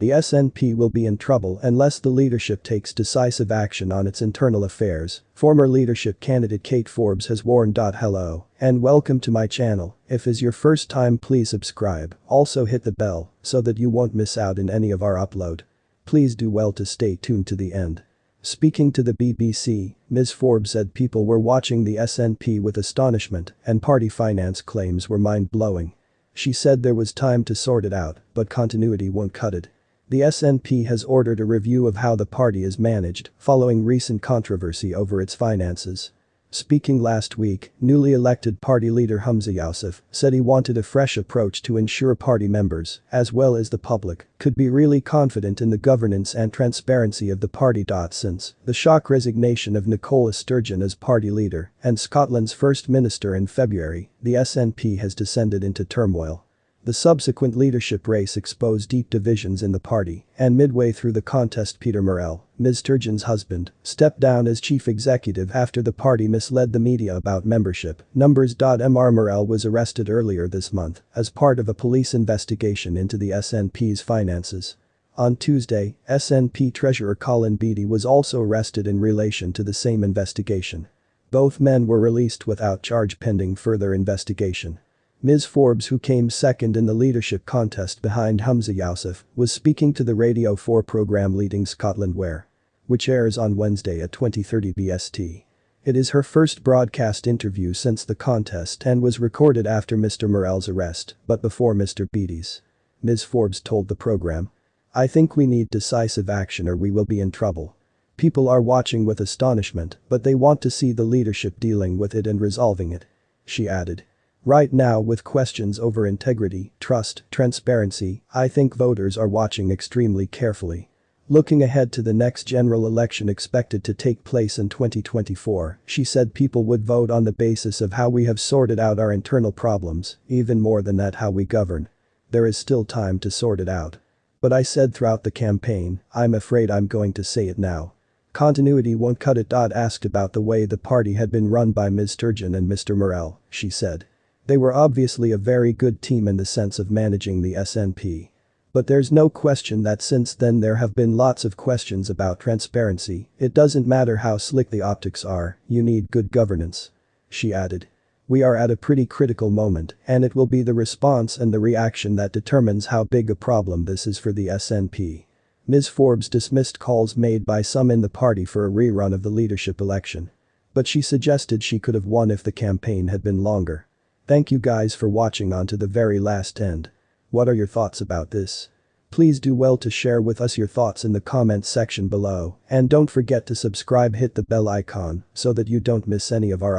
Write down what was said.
The SNP will be in trouble unless the leadership takes decisive action on its internal affairs, former leadership candidate Ms Forbes has warned. Hello and welcome to my channel. If is your first time, please subscribe, also hit the bell so that you won't miss out in any of our upload. Please do well to stay tuned to the end. Speaking to the BBC, Ms Forbes said people were watching the SNP with astonishment and party finance claims were mind-blowing. She said there was time to sort it out, but continuity won't cut it. The SNP has ordered a review of how the party is managed following recent controversy over its finances. Speaking last week, newly elected party leader Yousaf said he wanted a fresh approach to ensure party members, as well as the public, could be really confident in the governance and transparency of the party. Since the shock resignation of Nicola Sturgeon as party leader and Scotland's First Minister in February, the SNP has descended into turmoil. The subsequent leadership race exposed deep divisions in the party, and midway through the contest Peter Murrell, Ms Sturgeon's husband, stepped down as chief executive after the party misled the media about membership numbers. Mr Murrell was arrested earlier this month as part of a police investigation into the SNP's finances. On Tuesday, SNP treasurer Colin Beattie was also arrested in relation to the same investigation. Both men were released without charge pending further investigation. Ms Forbes, who came second in the leadership contest behind Yousaf, was speaking to the Radio 4 programme Leading Scotland which airs on Wednesday at 20:30 BST. It is her first broadcast interview since the contest and was recorded after Mr Murrell's arrest, but before Mr Beattie's. Ms Forbes told the programme, "I think we need decisive action or we will be in trouble. People are watching with astonishment, but they want to see the leadership dealing with it and resolving it," she added. "Right now, with questions over integrity, trust, transparency, I think voters are watching extremely carefully. Looking ahead to the next general election expected to take place in 2024, she said people would vote on the basis of how we have sorted out our internal problems, even more than that how we govern. There is still time to sort it out. But I said throughout the campaign, I'm afraid I'm going to say it now. Continuity won't cut it." Asked about the way the party had been run by Ms Sturgeon and Mr Murrell, she said, "They were obviously a very good team in the sense of managing the SNP. But there's no question that since then there have been lots of questions about transparency. It doesn't matter how slick the optics are, you need good governance," she added. "We are at a pretty critical moment and it will be the response and the reaction that determines how big a problem this is for the SNP." Ms Forbes dismissed calls made by some in the party for a rerun of the leadership election. But she suggested she could have won if the campaign had been longer. Thank you guys for watching on to the very last end. What are your thoughts about this? Please do well to share with us your thoughts in the comments section below and don't forget to subscribe, hit the bell icon so that you don't miss any of our